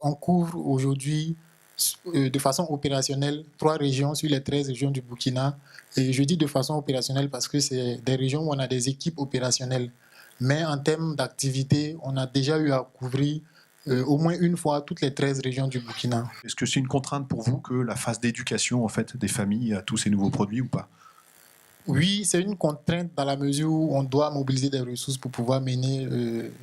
On couvre aujourd'hui de façon opérationnelle 3 régions sur les 13 régions du Burkina. Et je dis de façon opérationnelle parce que c'est des régions où on a des équipes opérationnelles. Mais en termes d'activité, on a déjà eu à couvrir au moins une fois toutes les 13 régions du Burkina. Est-ce que c'est une contrainte pour vous que la phase d'éducation en fait, des familles à tous ces nouveaux produits ou pas? Oui, c'est une contrainte dans la mesure où on doit mobiliser des ressources pour pouvoir mener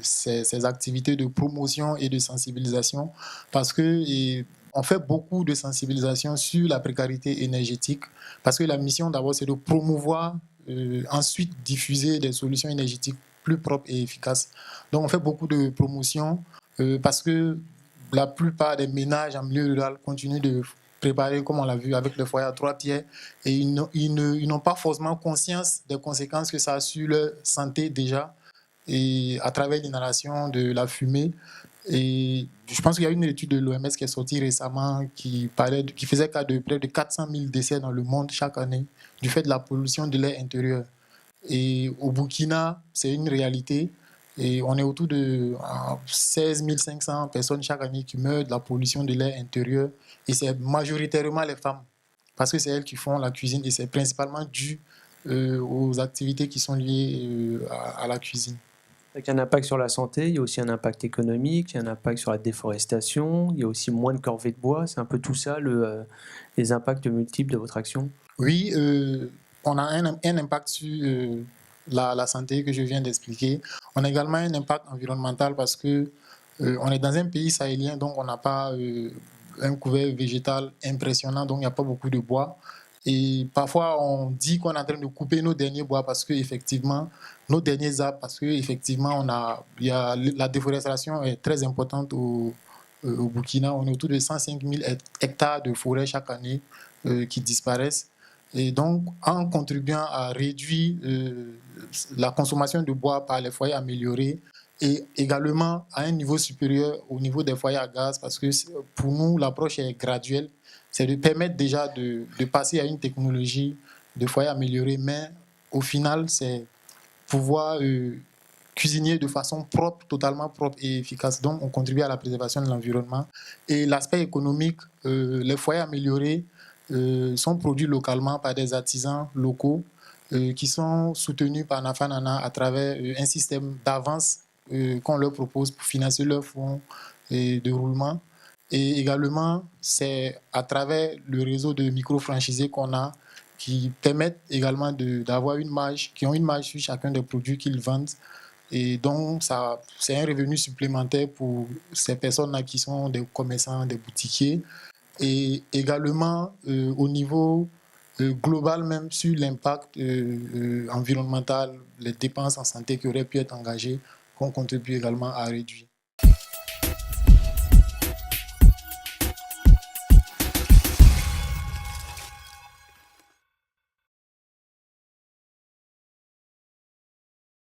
ces activités de promotion et de sensibilisation parce que on fait beaucoup de sensibilisation sur la précarité énergétique parce que la mission d'abord c'est de promouvoir, ensuite diffuser des solutions énergétiques plus propres et efficaces. Donc on fait beaucoup de promotion parce que la plupart des ménages en milieu rural continuent de préparer, comme on l'a vu, avec le foyer à 3 pieds et ils n'ont pas forcément conscience des conséquences que ça a sur leur santé déjà et à travers l'inhalation de la fumée. Et je pense qu'il y a une étude de l'OMS qui est sortie récemment qui faisait cas de près de 400 000 décès dans le monde chaque année du fait de la pollution de l'air intérieur. Et au Burkina, c'est une réalité. Et on est autour de 16 500 personnes chaque année qui meurent de la pollution de l'air intérieur. Et c'est majoritairement les femmes, parce que c'est elles qui font la cuisine et c'est principalement dû aux activités qui sont liées à la cuisine. Il y a un impact sur la santé, il y a aussi un impact économique, il y a un impact sur la déforestation, il y a aussi moins de corvées de bois. C'est un peu tout ça, les impacts multiples de votre action? Oui, on a un impact sur la santé que je viens d'expliquer. On a également un impact environnemental parce que on est dans un pays sahélien, donc on n'a pas un couvert végétal impressionnant, donc il n'y a pas beaucoup de bois. Et parfois, on dit qu'on est en train de couper nos derniers bois parce que effectivement, nos derniers arbres, parce que effectivement, la déforestation est très importante au Burkina. On est autour de 105 000 hectares de forêt chaque année qui disparaissent. Et donc, en contribuant à réduire la consommation de bois par les foyers améliorés et également à un niveau supérieur au niveau des foyers à gaz, parce que pour nous, l'approche est graduelle, c'est de permettre déjà de passer à une technologie de foyer amélioré, mais au final, c'est pouvoir cuisiner de façon propre, totalement propre et efficace. Donc, on contribue à la préservation de l'environnement. Et l'aspect économique, les foyers améliorés sont produits localement par des artisans locaux qui sont soutenus par Nafanana à travers un système d'avance qu'on leur propose pour financer leurs fonds de roulement. Et également, c'est à travers le réseau de micro-franchisés qu'on a qui permettent également d'avoir une marge, qui ont une marge sur chacun des produits qu'ils vendent. Et donc, c'est un revenu supplémentaire pour ces personnes-là qui sont des commerçants, des boutiquiers. Et également, au niveau global, même sur l'impact environnemental, les dépenses en santé qui auraient pu être engagées, qu'on contribue également à réduire.